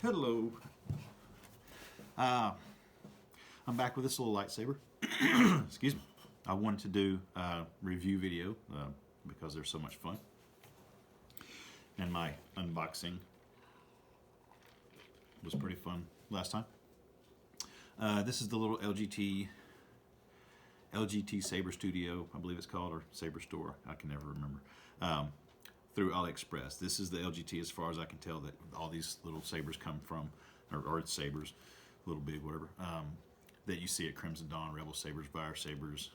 Hello. I'm back with this little lightsaber. Excuse me. I wanted to do a review video because they're so much fun. And my unboxing was pretty fun last time. This is the little LGT Saber Studio, I believe it's called, or Saber Store. I can never remember. Through AliExpress. This is the LGT, as far as I can tell, that all these little sabers come from, or sabers, little big, whatever, that you see at Crimson Dawn, Rebel Sabers, Fire Sabers,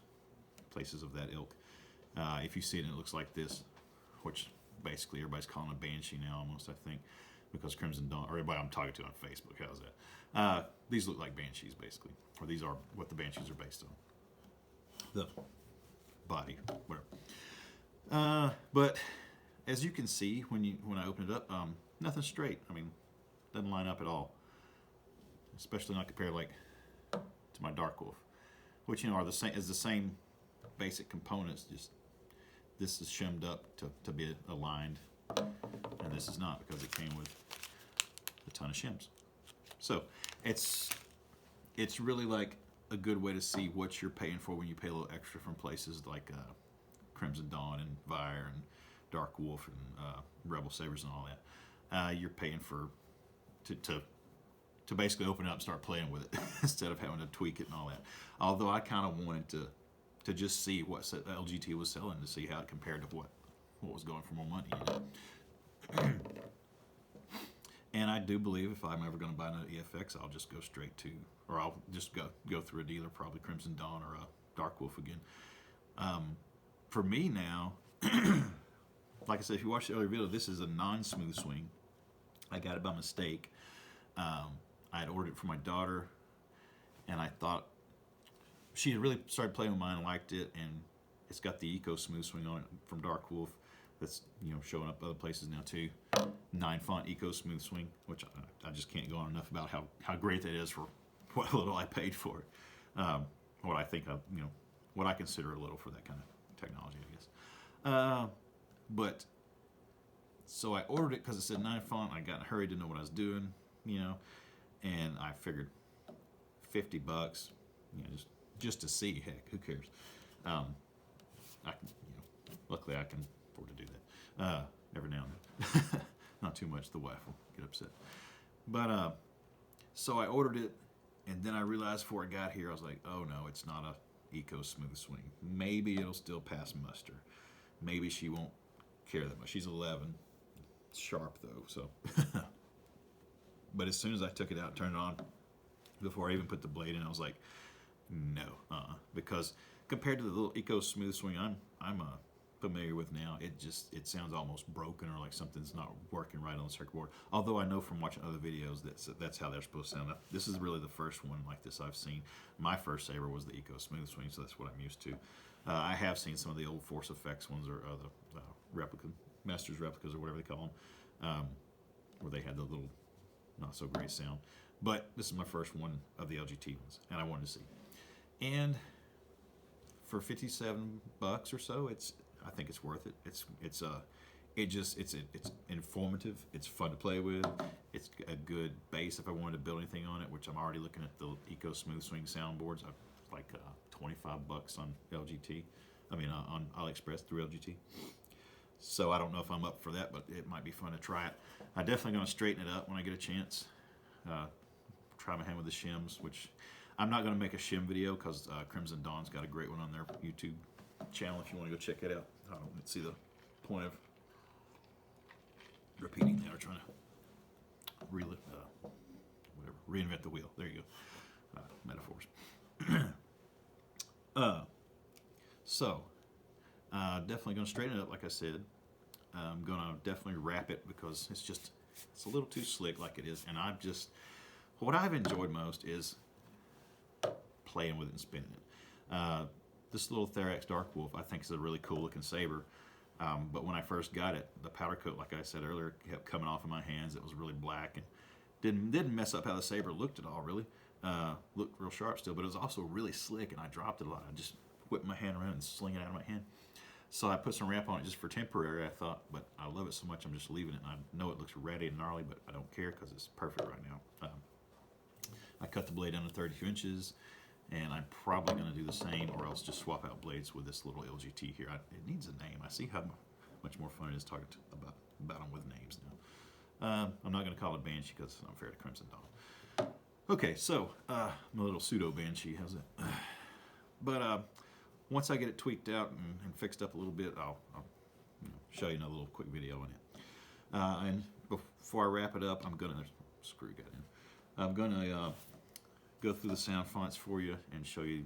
places of that ilk. If you see it and it looks like this, which basically everybody's calling a Banshee now almost, I think, because Crimson Dawn, or everybody I'm talking to on Facebook, how's that? These look like Banshees, basically, or these are what the Banshees are based on. The body, whatever. But as you can see when I open it up, nothing's straight. I mean, doesn't line up at all. Especially not compared like to my Dark Wolf, which are the same basic components. Just this is shimmed up to be aligned, and this is not, because it came with a ton of shims. So it's really like a good way to see what you're paying for when you pay a little extra from places like Crimson Dawn and Fire and Dark Wolf and Rebel Sabers and all that. You're paying for to basically open it up and start playing with it instead of having to tweak it and all that. Although I kind of wanted to just see what LGT was selling, to see how it compared to what was going for more money. You know? And I do believe if I'm ever going to buy an EFX, I'll just go straight to, or I'll just go through a dealer, probably Crimson Dawn or Dark Wolf again. For me now, like I said, if you watched the earlier video, this is a non-smooth swing. I got it by mistake. I had ordered it for my daughter, and I thought she had really started playing with mine and liked it, and it's got the Eco Smooth Swing on it from Dark Wolf. That's showing up other places now too. 9-font Eco Smooth Swing, which I just can't go on enough about how great that is for what little I paid for it. What I think what I consider a little for that kind of technology, I guess. But so I ordered it because it said 9-font. I got in a hurry, didn't know what I was doing, and I figured $50, just to see. Heck, who cares? I can, luckily I can afford to do that every now and then. Not too much. The wife will get upset. But so I ordered it, and then I realized before I got here, I was like, oh no, it's not a Eco Smooth Swing. Maybe it'll still pass muster. Maybe she won't care that much. She's 11. It's sharp though, so. But as soon as I took it out and turned it on, before I even put the blade in, I was like, no, because compared to the little Eco Smooth Swing I'm familiar with now, it sounds almost broken, or like something's not working right on the circuit board. Although I know from watching other videos that's how they're supposed to sound. This is really the first one like this I've seen. My first saber was the Eco Smooth Swing, so that's what I'm used to. I have seen some of the old Force Effects ones, or the replica, Masters replicas, or whatever they call them, where they had the little not so great sound. But this is my first one of the LGT ones, and I wanted to see. And for $57 or so, I think it's worth it. It's informative. It's fun to play with. It's a good base if I wanted to build anything on it, which I'm already looking at the Eco Smooth Swing soundboards. I've like $25 on LGT. I mean on AliExpress through LGT. So I don't know if I'm up for that, but it might be fun to try it. I'm definitely going to straighten it up when I get a chance. Try my hand with the shims, which I'm not going to make a shim video because Crimson Dawn's got a great one on their YouTube channel if you want to go check it out. I don't see the point of repeating that or trying to reinvent the wheel. There you go. Metaphors. So definitely going to straighten it up, like I said. I'm going to definitely wrap it because it's a little too slick like it is. And what I've enjoyed most is playing with it and spinning it. This little Therax Dark Wolf, I think, is a really cool looking saber. But when I first got it, the powder coat, like I said earlier, kept coming off of my hands. It was really black and didn't mess up how the saber looked at all, really. Looked real sharp still, but it was also really slick, and I dropped it a lot. I just whipped my hand around and sling it out of my hand. So I put some wrap on it just for temporary, I thought, but I love it so much I'm just leaving it. And I know it looks ratty and gnarly, but I don't care because it's perfect right now. I cut the blade down to 32 inches, and I'm probably going to do the same, or else just swap out blades with this little LGT here. It needs a name. I see how much more fun it is talking about them with names now. I'm not going to call it Banshee because it's unfair to Crimson Dawn. Okay, so my little pseudo Banshee, how's that? But once I get it tweaked out and fixed up a little bit, I'll show you another little quick video on it. And before I wrap it up, I'm gonna screw got in. I'm gonna go through the sound fonts for you and show you,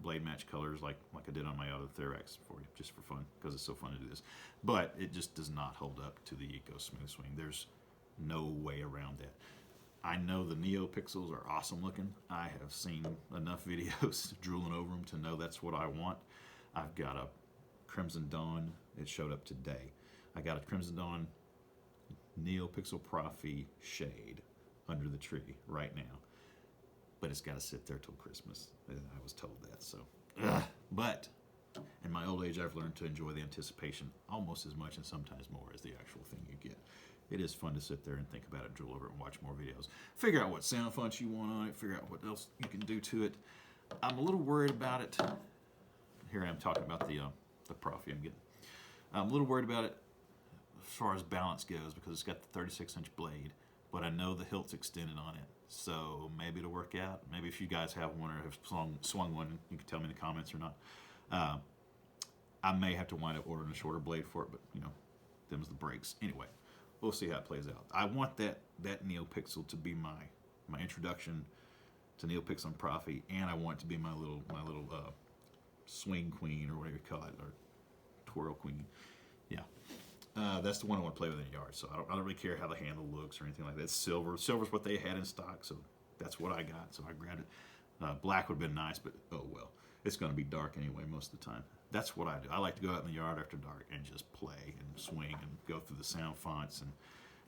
blade match colors like I did on my other Therax for you, just for fun, because it's so fun to do this. But it just does not hold up to the Eco Smooth Swing. There's no way around that. I know the Neo Pixels are awesome looking. I have seen enough videos drooling over them to know that's what I want. I've got a Crimson Dawn. It showed up today. I got a Crimson Dawn Neo Pixel Profi shade under the tree right now. But it's got to sit there till Christmas. I was told that. So, but in my old age, I've learned to enjoy the anticipation almost as much and sometimes more as the actual thing you get. It is fun to sit there and think about it, drool over it, and watch more videos. Figure out what sound fonts you want on it. Figure out what else you can do to it. I'm a little worried about it. Here I am talking about the Profi I'm getting. I'm a little worried about it as far as balance goes because it's got the 36-inch blade, but I know the hilt's extended on it. So maybe it'll work out. Maybe if you guys have one or have swung one, you can tell me in the comments or not. I may have to wind up ordering a shorter blade for it, but them's the breaks. Anyway, we'll see how it plays out. I want that NeoPixel to be my introduction to NeoPixel and Profi, and I want it to be my little swing queen or whatever you call it, or twirl queen. Yeah. That's the one I want to play with in the yard. So I don't really care how the handle looks or anything like that. It's silver. Silver's what they had in stock, so that's what I got. So I grabbed it. Black would have been nice, but oh well. It's going to be dark anyway most of the time. That's what I do. I like to go out in the yard after dark and just play and swing and go through the sound fonts and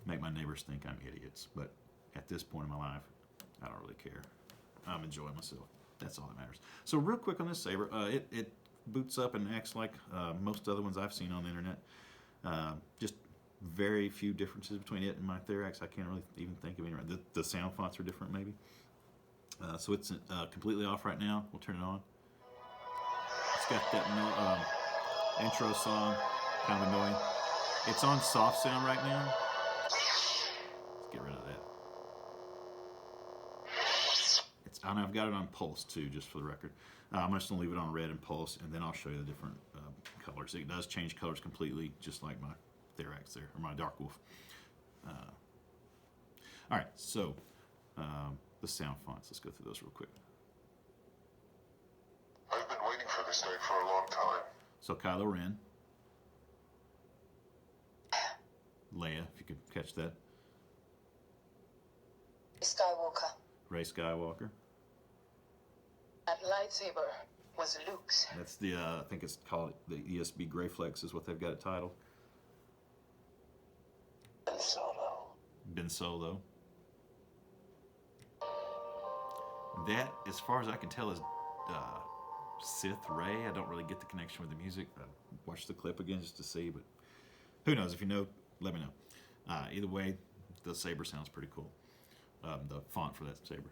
make my neighbors think I'm idiots. But at this point in my life, I don't really care. I'm enjoying myself. That's all that matters. So real quick on this saber, it boots up and acts like most other ones I've seen on the internet. Just very few differences between it and my Therax. I can't really even think of any. The sound fonts are different, maybe. So it's completely off right now. We'll turn it on. It's got that intro song, kind of annoying. It's on soft sound right now. Let's get rid of that. And I've got it on pulse too, just for the record. I'm just going to leave it on red and pulse, and then I'll show you the different colors. It does change colors completely, just like my Therax there, or my Dark Wolf. All right, so the sound fonts. Let's go through those real quick. I've been waiting for this day for a long time. So Kylo Ren. Leia, if you could catch that. Skywalker. Rey Skywalker. That lightsaber was Luke's. That's the, I think it's called the ESB Greyflex is what they've got it titled. Ben Solo. Ben Solo. That, as far as I can tell, is Sith Rey. I don't really get the connection with the music. I watched the clip again just to see, but who knows? If you know, let me know. Either way, the saber sounds pretty cool. The font for that saber.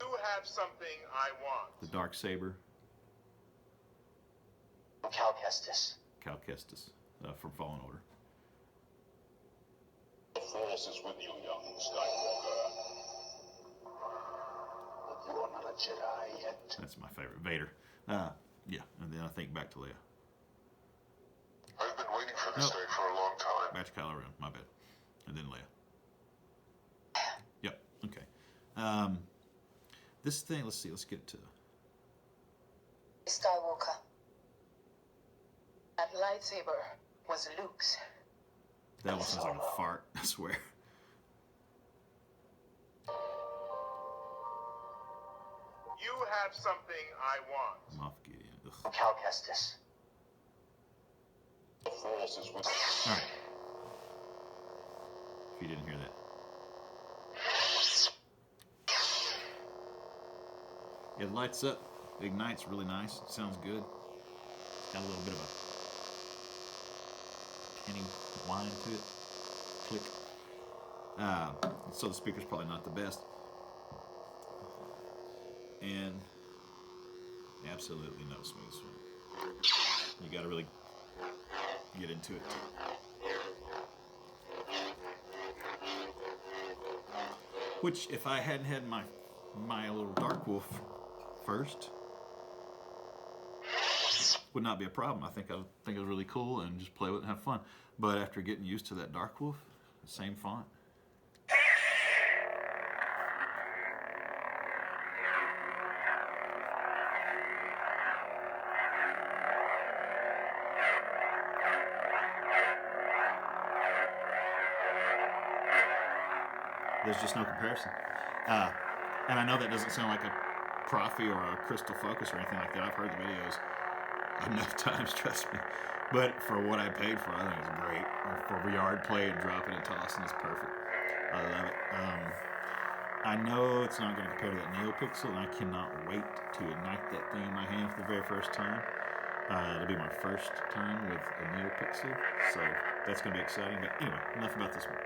You have something I want. The Dark Saber. Cal Kestis. Cal Kestis from Fallen Order. The Force is with you, young Skywalker. But you're not a Jedi yet. That's my favorite. Vader. Yeah, and then I think back to Leia. I've been waiting for this day for a long time. Back to Kylo Ren, my bad. And then Leia. Yep, okay. This thing, let's see, let's get to... Skywalker. That lightsaber was Luke's. That one sounds like a fart, I swear. You have something I want. Moff Gideon. Ugh. Cal Kestis. The Force is with you. All right. If you didn't hear that. It lights up, ignites really nice, sounds good. got a little bit of a penny whine to it. Click. So the speaker's probably not the best. And absolutely no smooth swing. You got to really get into it. Which, if I hadn't had my little Dark Wolf first, would not be a problem. I think it was really cool and just play with it and have fun. But after getting used to that Dark Wolf, same font. There's just no comparison. And I know that doesn't sound like a Profi or a Crystal Focus or anything like that. I've heard the videos enough times, trust me. But for what I paid for, I think it's great. For yard play and dropping and tossing, it's perfect. I love it. I know it's not going to compare to that NeoPixel, and I cannot wait to ignite that thing in my hand for the very first time. It'll be my first time with a NeoPixel, so that's going to be exciting. But anyway, enough about this one.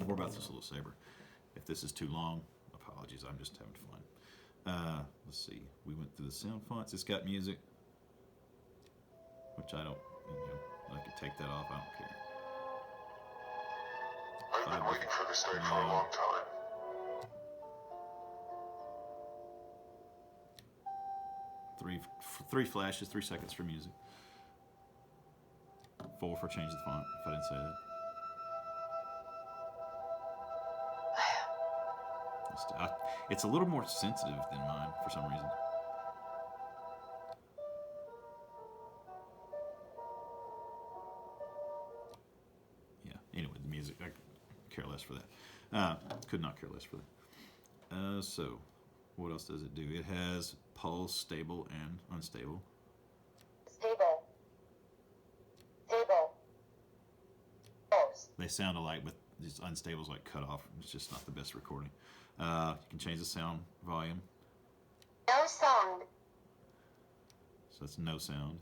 More about this little saber. If this is too long, apologies. I'm just having fun. Let's see. We went through the sound fonts. It's got music, which I don't. I could take that off. I don't care. I've been waiting for this day for a long time. Three flashes, 3 seconds for music. 4 for change the font. If I didn't say that. It's a little more sensitive than mine for some reason. Yeah, anyway, the music, I care less for that. Could not care less for that. So, what else does it do? It has pulse, stable, and unstable. Stable. Stable. Pulse. They sound alike, but these unstables like cut off. It's just not the best recording. You can change the sound volume. No sound. So that's no sound.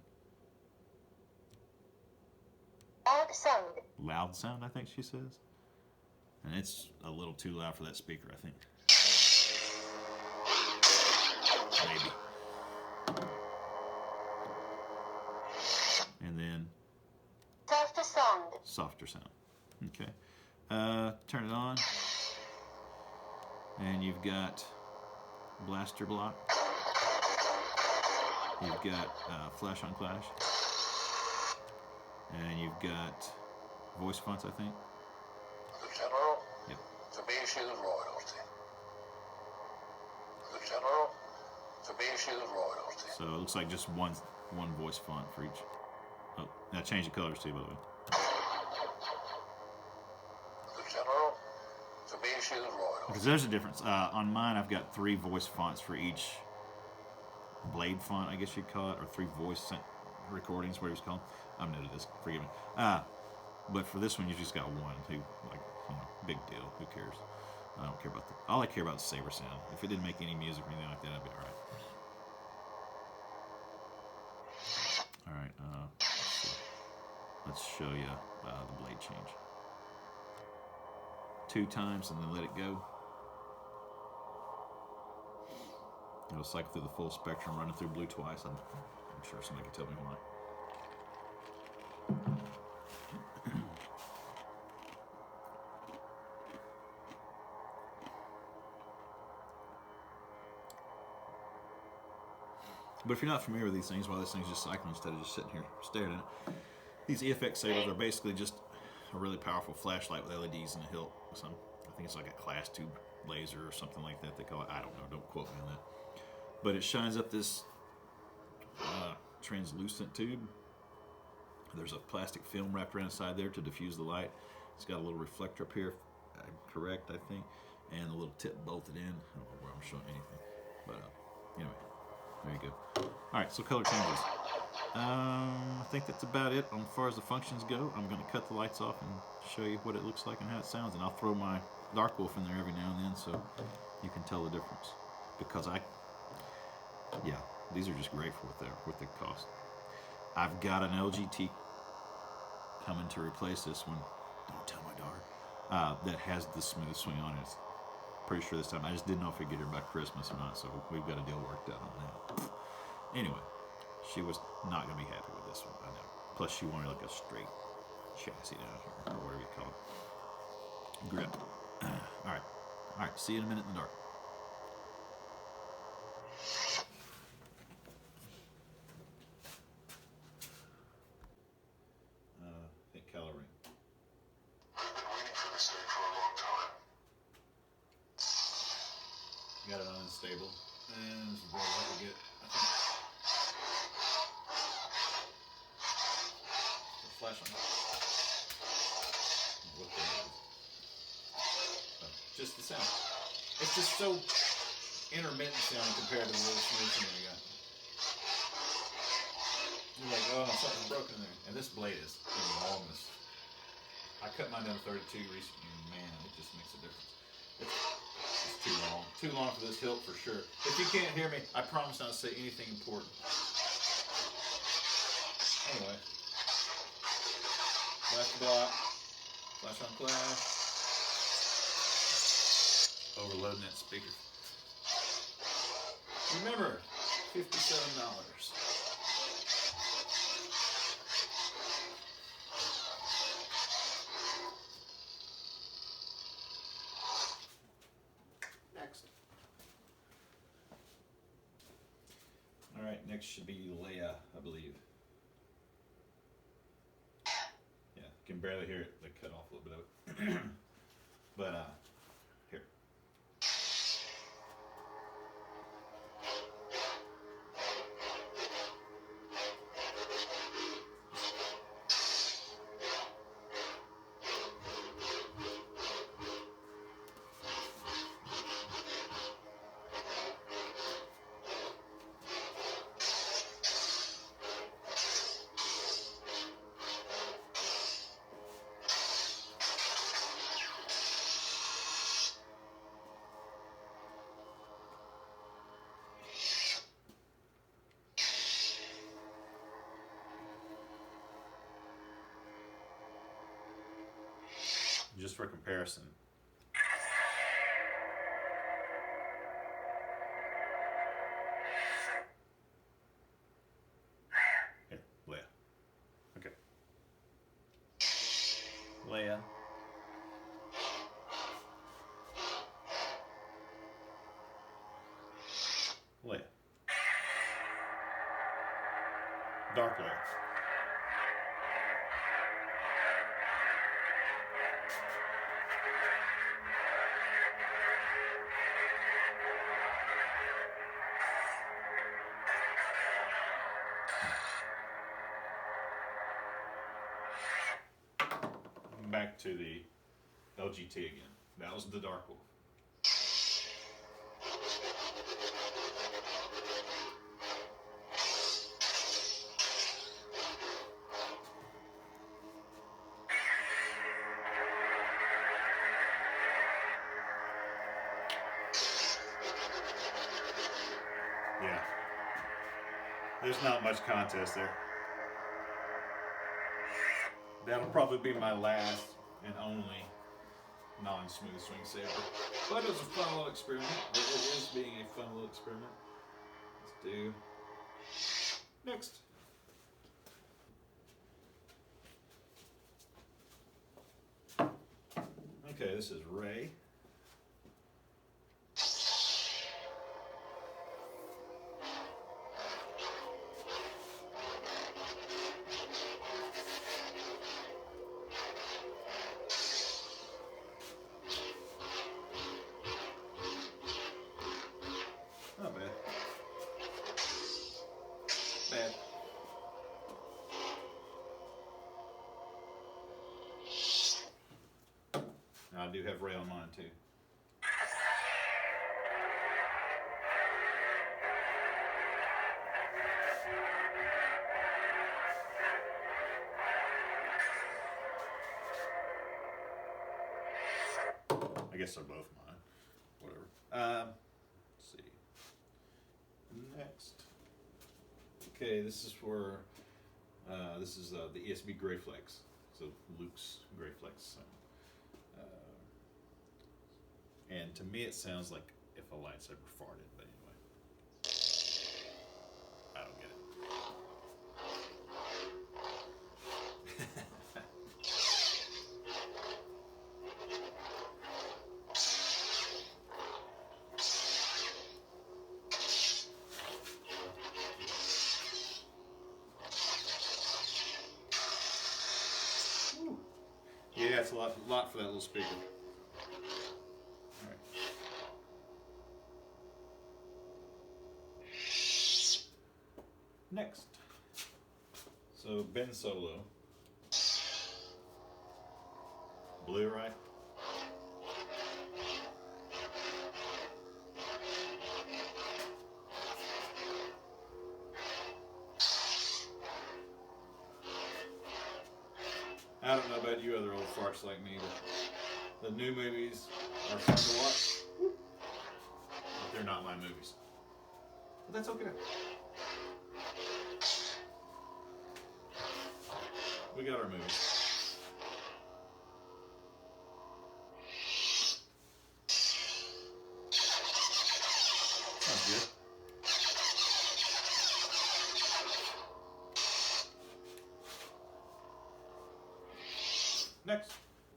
Loud sound. Loud sound, I think she says. And it's a little too loud for that speaker, I think. Maybe. And then Softer sound. softer sound. Okay. Turn it on. And you've got blaster block. You've got flash on clash. And you've got voice fonts, I think. The General, Yep. to be issued royalty. The General, to be issued royalty. So it looks like just one voice font for each. Oh, and I changed the colors too, by the way. The General, to be issued royalty. Because there's a difference. On mine, I've got 3 voice fonts for each blade font, I guess you'd call it, or 3 voice recordings, whatever it's called. I'm new to this, forgive me. But for this one, you just got one. Who, like, big deal. Who cares? I don't care about that. All I care about is saber sound. If it didn't make any music or anything like that, I'd be all right. All right. Let's show you the blade change. 2 times and then let it go. It'll cycle through the full spectrum, running through blue twice. I'm sure somebody can tell me why. But if you're not familiar with these things, while this thing's just cycling instead of just sitting here staring at it, these EFX sabers are basically just a really powerful flashlight with LEDs in the hilt. I think it's like a class 2 laser or something like that they call it. I don't know, don't quote me on that. But it shines up this translucent tube. There's a plastic film wrapped around inside there to diffuse the light. It's got a little reflector up here, correct, I think, and a little tip bolted in. I don't know where I'm showing anything, but anyway, there you go. All right, so color changes. I think that's about it as far as the functions go. I'm going to cut the lights off and show you what it looks like and how it sounds, and I'll throw my Dark Wolf in there every now and then so you can tell the difference. Because Yeah, these are just great for what they cost. I've got an LGT coming to replace this one. Don't tell my daughter. That has the smooth swing on it. It's pretty sure this time. I just didn't know if we'd get her by Christmas or not, so we've got a deal worked out on that. Anyway, she was not going to be happy with this one, I know. Plus, she wanted like a straight chassis down here, or whatever you call it. Grip. All right. See you in a minute in the dark. I think coloring. I've been waiting for this day for a long time. Got it unstable, and this is what we get. I think. The flash on. What the hell? Just the sound. It's just so intermittent sound compared to the little smooth thing I got. You're like, oh, something's broken there. And this blade is enormous. I cut mine down to 32 recently, and man, it just makes a difference. It's too long. Too long for this hilt for sure. If you can't hear me, I promise not to say anything important. Anyway. Flash the block. Flash on clash. Overloading that speaker. Remember, $57. Next. Alright, next should be Leia, I believe. Yeah, can barely hear it. They cut off a little bit of it. But, here. Just for comparison. Here, Leia. Okay. Leia. Leia. Dark Leia. Back to the LGT again. That was the Dark Wolf. Yeah. There's not much contest there. That'll probably be my last and only non-smooth swing saber. But it was a fun little experiment. It is being a fun little experiment. Let's do next. Okay, this is Ray. Not bad. Bad. I do have Ray on mine too. I guess they're both mine. Whatever. Let's see. Next. Okay, this is for this is the ESB Gray Flex. So Luke's Gray Flex. And to me, it sounds like if a lightsaber farted. But anyway, I don't get it. Yeah, it's a lot for that little speaker. All right. Next. So Ben Solo. Blue, right? I don't know about you other old farts like me, but the new movies are fun to watch, but they're not my movies. But that's okay. We got our movies. Sounds good. Next.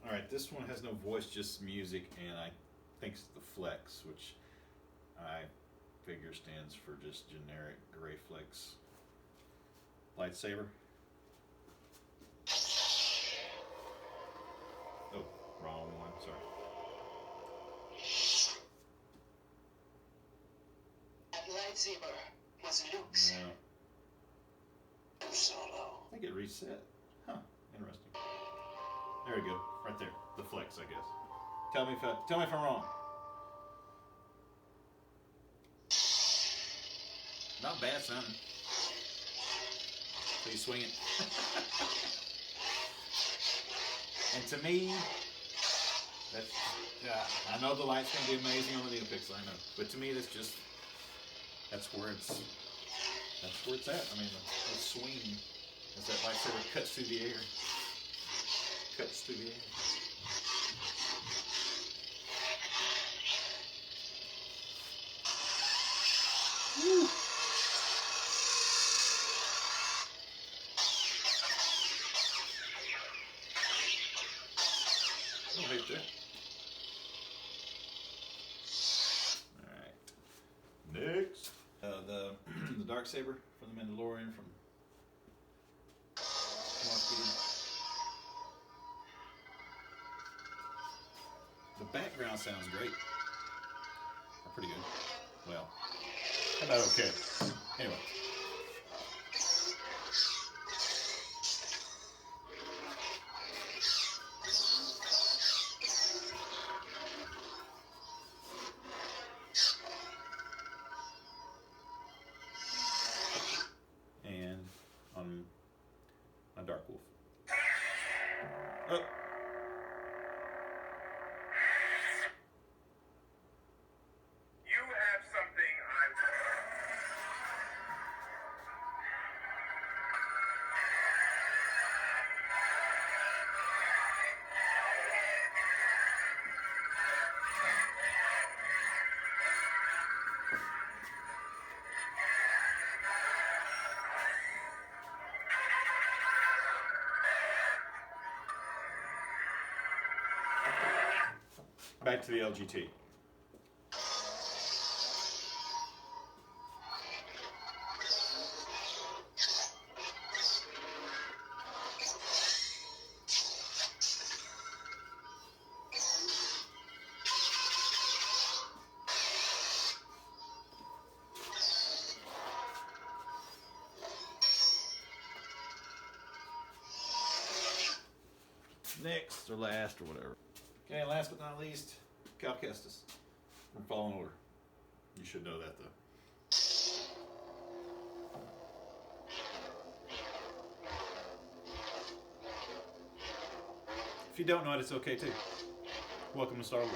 Alright, this one has no voice, just music, and I think it's the Flex, which I figure stands for just generic Gray Flex lightsaber. Oh, wrong one, sorry. That lightsaber was Luke's. No, Solo. I think it reset. Huh, interesting. There we go, right there. The Flex, I guess. Tell me if I'm wrong. Not bad sounding. So you swing it. And to me, that's I know the light's gonna be amazing on the NeoPixel, I know. But to me that's where it's at. I mean the swing as that lightsaber cuts through the air. Cuts through the air. Woo. I don't hate that. Alright. Next. The dark saber from the Mandalorian from The background sounds great. Pretty good. Well, about okay. Anyway. And on my Dark Wolf. Oh. You have something I Back to the LGT. Next or last or whatever. Okay, last but not least, Cal Kestis from Fallen Order. You should know that though. If you don't know it, it's okay too. Welcome to Star Wars.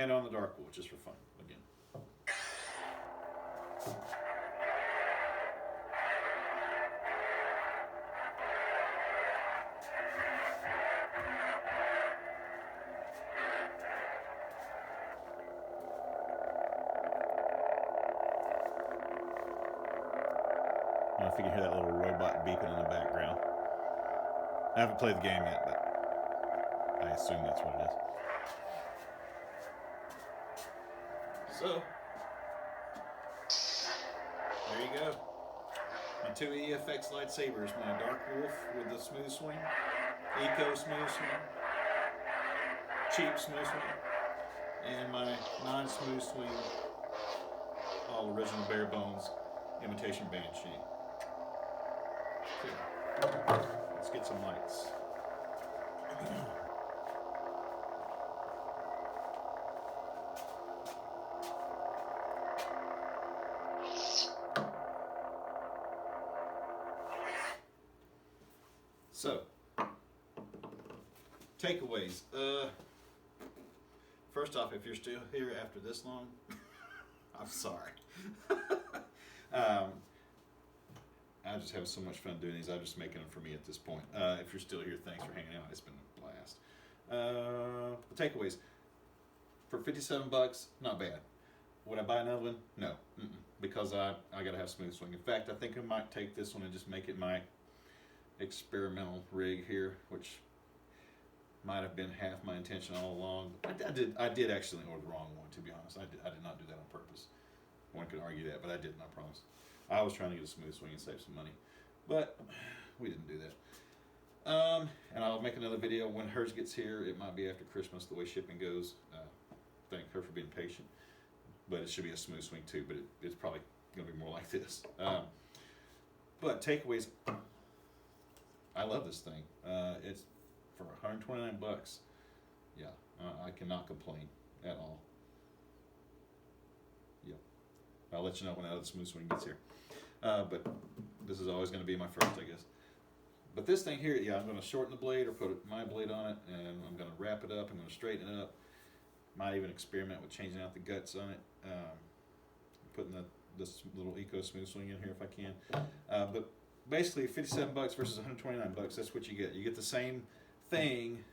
and on the dark wool, just for fun, again. I don't know if you can hear that little robot beeping in the background. I haven't played the game yet, but I assume that's what it is. So, there you go. My two EFX lightsabers, my Dark Wolf with the smooth swing, Eco smooth swing, cheap smooth swing, and my non-smooth swing, all original bare bones imitation Banshee. Okay. Let's get some lights. So, takeaways. First off, if you're still here after this long, I'm sorry. I just have so much fun doing these. I'm just making them for me at this point. If you're still here, thanks for hanging out. It's been a blast. The takeaways. For $57, not bad. Would I buy another one? No. Because I got to have smooth swing. In fact, I think I might take this one and just make it my experimental rig here, which might have been half my intention all along. I did actually order the wrong one, to be honest. I did not do that on purpose. One could argue that, but I didn't, I promise. I was trying to get a smooth swing and save some money, but we didn't do that. And I'll make another video when hers gets here. It might be after Christmas, the way shipping goes. Thank her for being patient, but it should be a smooth swing too, but it's probably going to be more like this. But takeaways, I love this thing. It's for $129. Yeah, I cannot complain at all. Yeah, I'll let you know when that other smooth swing gets here. But this is always going to be my first, I guess. But this thing here, yeah, I'm going to shorten the blade or put my blade on it, and I'm going to wrap it up. I'm going to straighten it up. Might even experiment with changing out the guts on it. Putting this little Eco smooth swing in here if I can. But basically, $57 versus $129. That's what you get. You get the same thing,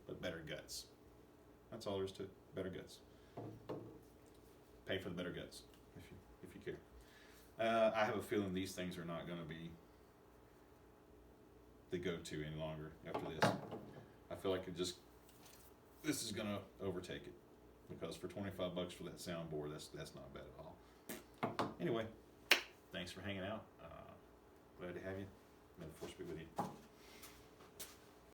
but better guts. That's all there is to it. Better guts. Pay for the better guts if you care. I have a feeling these things are not going to be the go-to any longer after this. I feel like this is going to overtake it, because for $25 for that soundboard, that's not bad at all. Anyway, thanks for hanging out. Glad to have you. May the force be with you.